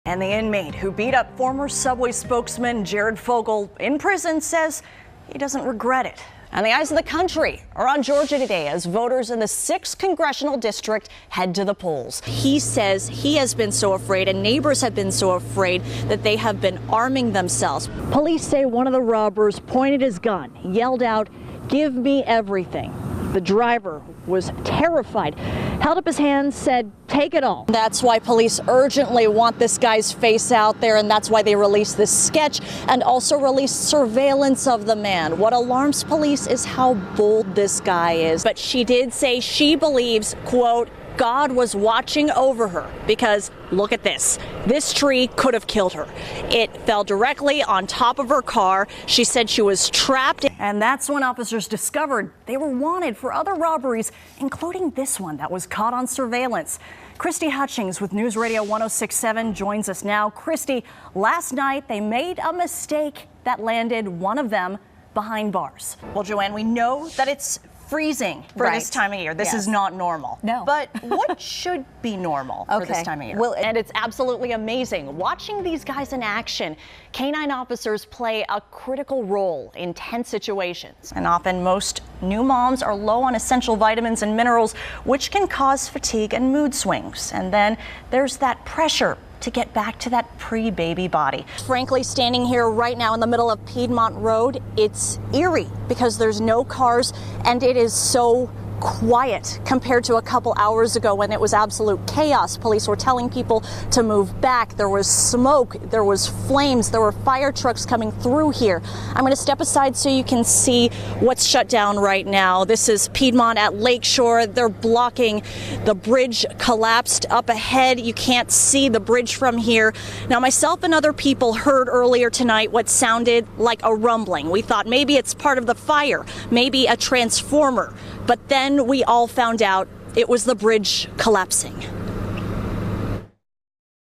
And the inmate who beat up former Subway spokesman Jared Fogle in prison says he doesn't regret it. And the eyes of the country are on Georgia today as voters in the 6th congressional district head to the polls. He says he has been so afraid and neighbors have been so afraid that they have been arming themselves. Police say one of the robbers pointed his gun, yelled out, "Give me everything." The driver was terrified, held up his hands, said, "Take it all." That's why police urgently want this guy's face out there, and that's why they released this sketch and also released surveillance of the man. What alarms police is how bold this guy is. But she did say she believes, quote, God was watching over her because look at this. This tree could have killed her. It fell directly on top of her car. She said she was trapped. And that's when officers discovered they were wanted for other robberies, including this one that was caught on surveillance. Christy Hutchings with News Radio 1067 joins us now. Christy, last night they made a mistake that landed one of them behind bars. Well, Joanne, we know that it's freezing for this time of year. This is not normal. No. But what should be normal for this time of year? Well, and it's absolutely amazing. Watching these guys in action, canine officers play a critical role in tense situations. And often most new moms are low on essential vitamins and minerals, which can cause fatigue and mood swings. And then there's that pressure to get back to that pre-baby body. Frankly, standing here right now in the middle of Piedmont Road, it's eerie because there's no cars and it is so quiet compared to a couple hours ago when it was absolute chaos. Police were telling people to move back. There was smoke, there was flames, there were fire trucks coming through here. I'm going to step aside so you can see what's shut down right now. This is Piedmont at Lakeshore. They're blocking the bridge, collapsed up ahead. You can't see the bridge from here. Now, myself and other people heard earlier tonight what sounded like a rumbling. We thought maybe it's part of the fire, maybe a transformer. But then we all found out it was the bridge collapsing.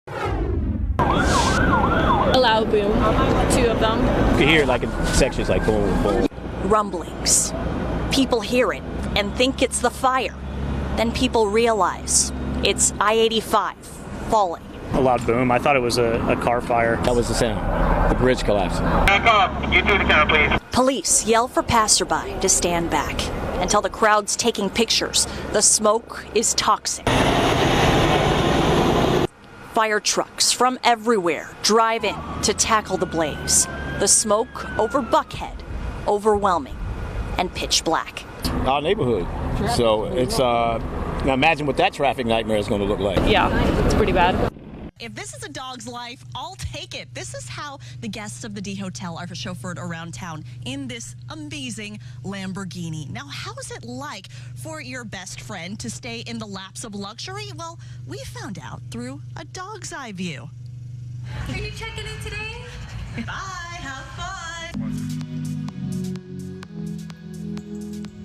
A loud boom, 2 of them. You can hear like in sections like boom, boom. Rumblings. People hear it and think it's the fire. Then people realize it's I-85 falling. A loud boom. I thought it was a car fire. That was the sound. The bridge collapsed. Back up. You do the count, please. Police yell for passerby to stand back until the crowd's taking pictures. The smoke is toxic. Fire trucks from everywhere drive in to tackle the blaze. The smoke over Buckhead, overwhelming and pitch black. Our neighborhood. So it's, now imagine what that traffic nightmare is going to look like. Yeah, it's pretty bad. If this is a dog's life, I'll take it. This is how the guests of the D Hotel are chauffeured around town in this amazing Lamborghini. Now, how is it like for your best friend to stay in the laps of luxury? Well, we found out through a dog's eye view. Are you checking in today? Bye, have fun.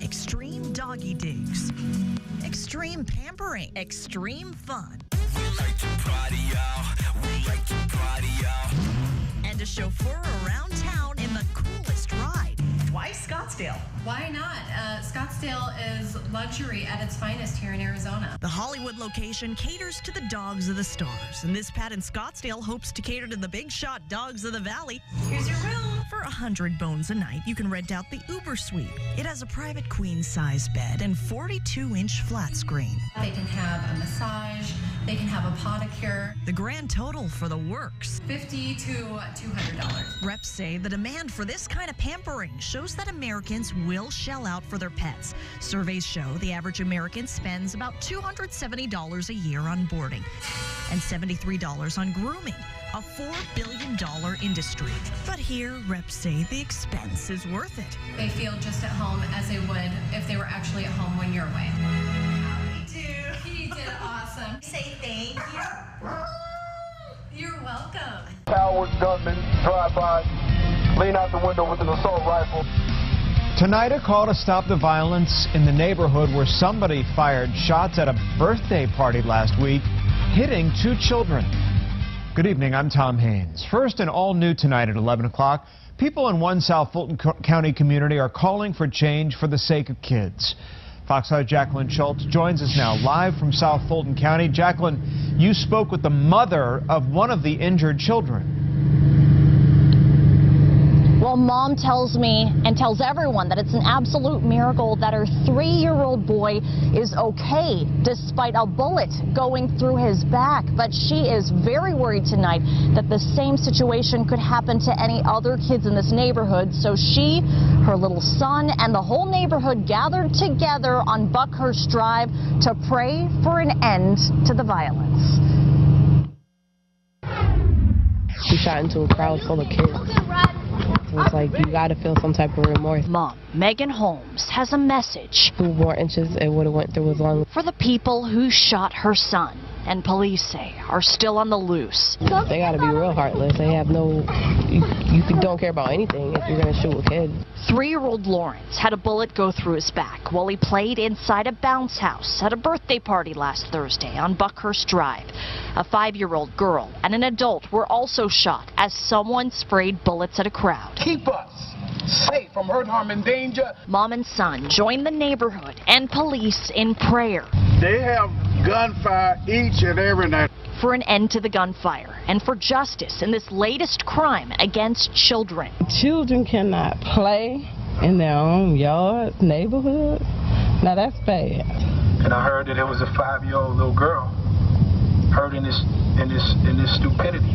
Extreme doggy digs. Extreme pampering. Extreme fun. And a chauffeur around town in the coolest ride. Why Scottsdale? Why not? Scottsdale is luxury at its finest here in Arizona. The Hollywood location caters to the dogs of the stars, and this pad in Scottsdale hopes to cater to the big shot dogs of the valley. Here's your room. For 100 bones a night, you can rent out the Uber Suite. It has a private queen-size bed and 42-inch flat screen. They can have a massage. They can have a podicure. The grand total for the works, $50 to $200. Reps say the demand for this kind of pampering shows that Americans will shell out for their pets. Surveys show the average American spends about $270 a year on boarding and $73 on grooming, a $4 billion industry. But here, reps say the expense is worth it. They feel just at home as they would if they were actually at home when you're away. You did awesome. Say thank you. You're welcome. Howard gunman drive by, lean out the window with an assault rifle. Tonight, a call to stop the violence in the neighborhood where somebody fired shots at a birthday party last week, hitting 2 children. Good evening, I'm Tom Haynes. First and all new tonight at 11 o'clock, people in one South Fulton County community are calling for change for the sake of kids. Fox 5's Jacqueline Schultz joins us now live from South Fulton County. Jacqueline, You spoke with the mother of one of the injured children. Well, Mom tells me and tells everyone that it's an absolute miracle that her 3-year-old boy is okay despite a bullet going through his back. But she is very worried tonight that the same situation could happen to any other kids in this neighborhood. So she, her little son, and the whole neighborhood gathered together on Buckhurst Drive to pray for an end to the violence. He shot into a crowd full of kids. It's like you got to feel some type of remorse. Mom, Megan Holmes, has a message. 2 more inches, it would have went through his lung. For the people who shot her son, and police say are still on the loose. They got to be real heartless. They have no, you don't care about anything if you're going to shoot a kid. 3-year-old Lawrence had a bullet go through his back while he played inside a bounce house at a birthday party last Thursday on Buckhurst Drive. A 5-year-old girl and an adult were also shot as someone sprayed bullets at a crowd. Keep us safe from hurt, harm, and danger. Mom and son joined the neighborhood and police in prayer. They have gunfire each and every night. For an end to the gunfire and for justice in this latest crime against children. Children cannot play in their own yard, neighborhood. Now that's bad. And I heard that it was a 5-year-old little girl hurt in this stupidity,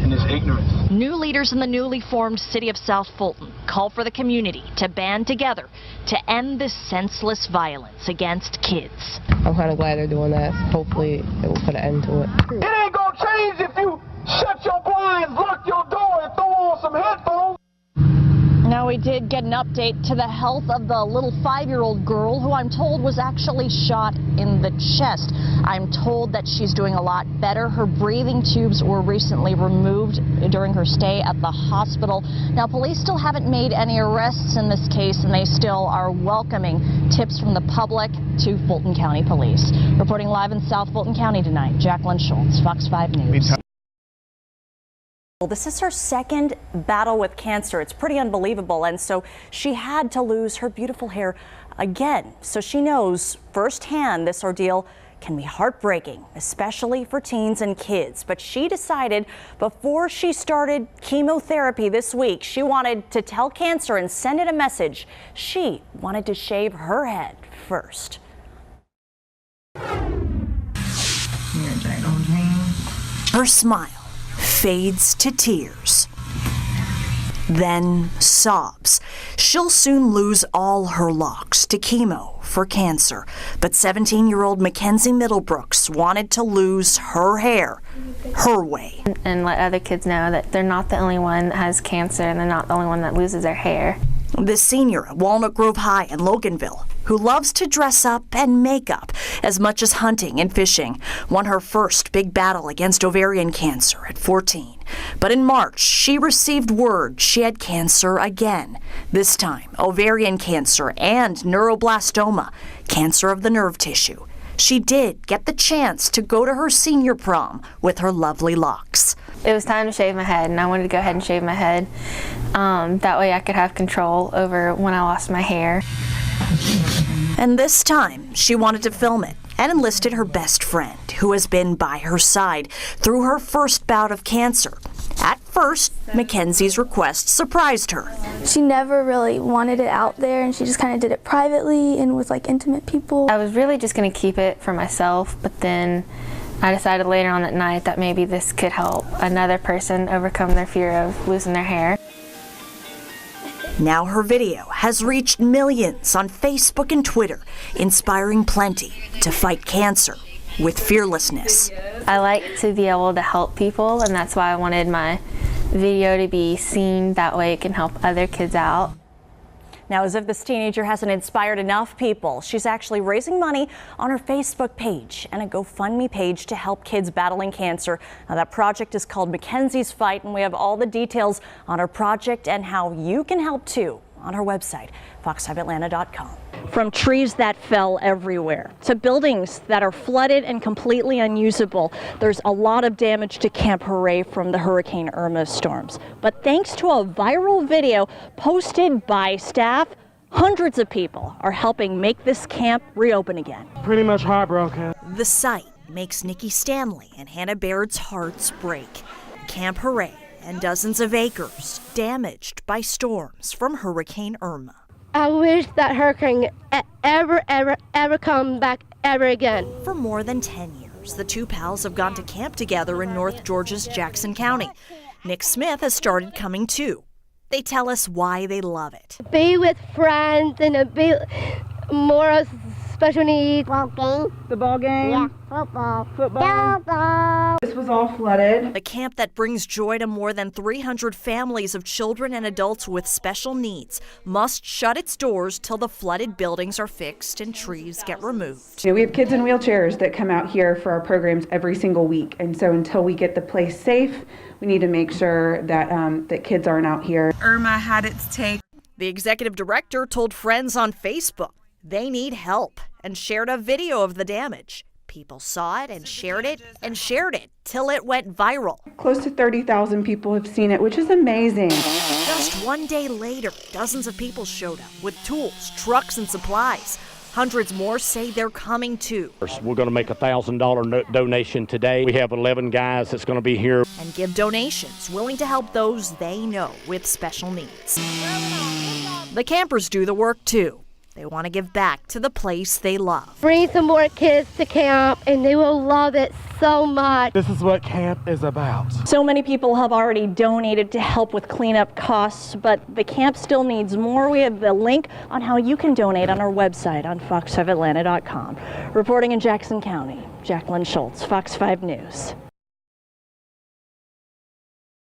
in this ignorance. New leaders in the newly formed city of South Fulton call for the community to band together to end this senseless violence against kids. I'm kind of glad they're doing that. Hopefully it will put an end to it. It ain't gonna change if you shut your blinds, lock your door, and throw on some headphones. Now, we did get an update to the health of the little 5-year-old girl who I'm told was actually shot in the chest. I'm told that she's doing a lot better. Her breathing tubes were recently removed during her stay at the hospital. Now, police still haven't made any arrests in this case, and they still are welcoming tips from the public to Fulton County Police. Reporting live in South Fulton County tonight, Jacqueline Schultz, Fox 5 News. Well, this is her second battle with cancer. It's pretty unbelievable. And so she had to lose her beautiful hair again. So she knows firsthand this ordeal can be heartbreaking, especially for teens and kids. But she decided before she started chemotherapy this week, she wanted to tell cancer and send it a message. She wanted to shave her head first. Her smile fades to tears, then sobs. She'll soon lose all her locks to chemo for cancer, but 17-year-old Mackenzie Middlebrooks wanted to lose her hair her way. And let other kids know that they're not the only one that has cancer and they're not the only one that loses their hair. This senior at Walnut Grove High in Loganville, who loves to dress up and make up as much as hunting and fishing, won her first big battle against ovarian cancer at 14. But in March, she received word she had cancer again. This time, ovarian cancer and neuroblastoma, cancer of the nerve tissue. She did get the chance to go to her senior prom with her lovely locks. It was time to shave my head, and I wanted to go ahead and shave my head. That way I could have control over when I lost my hair. And this time, she wanted to film it and enlisted her best friend, who has been by her side through her first bout of cancer. At first, Mackenzie's request surprised her. She never really wanted it out there, and she just kind of did it privately and with like intimate people. I was really just going to keep it for myself, but then I decided later on that night that maybe this could help another person overcome their fear of losing their hair. Now her video has reached millions on Facebook and Twitter, inspiring plenty to fight cancer with fearlessness. I like to be able to help people, and that's why I wanted my video to be seen. That way it can help other kids out. Now, as if this teenager hasn't inspired enough people, she's actually raising money on her Facebook page and a GoFundMe page to help kids battling cancer. Now, that project is called Mackenzie's Fight, and we have all the details on her project and how you can help too on her website, fox5atlanta.com. From trees that fell everywhere to buildings that are flooded and completely unusable, there's a lot of damage to Camp Hooray from the Hurricane Irma storms. But thanks to a viral video posted by staff, hundreds of people are helping make this camp reopen again. Pretty much heartbroken. The site makes Nikki Stanley and Hannah Baird's hearts break. Camp Hooray and dozens of acres damaged by storms from Hurricane Irma. I wish that hurricane ever come back ever again. For more than 10 years, the two pals have gone to camp together in North Georgia's Jackson County. Nick Smith has started coming too. They tell us why they love it. Be with friends and be more special needs. Ball game. The ball game? Yeah, football. This was all flooded. The camp that brings joy to more than 300 families of children and adults with special needs must shut its doors till the flooded buildings are fixed and trees get removed. We have kids in wheelchairs that come out here for our programs every single week, and so until we get the place safe, we need to make sure that that kids aren't out here. Irma had its take. The executive director told friends on Facebook they need help and shared a video of the damage. People saw it and shared it till it went viral. Close to 30,000 people have seen it, which is amazing. Just one day later, dozens of people showed up with tools, trucks, and supplies. Hundreds more say they're coming too. We're going to make a $1,000 donation today. We have 11 guys that's going to be here. And give donations, willing to help those they know with special needs. The campers do the work too. They want to give back to the place they love. Bring some more kids to camp and they will love it so much. This is what camp is about. So many people have already donated to help with cleanup costs, but the camp still needs more. We have the link on how you can donate on our website on fox5atlanta.com. Reporting in Jackson County, Jacqueline Schultz, Fox 5 News.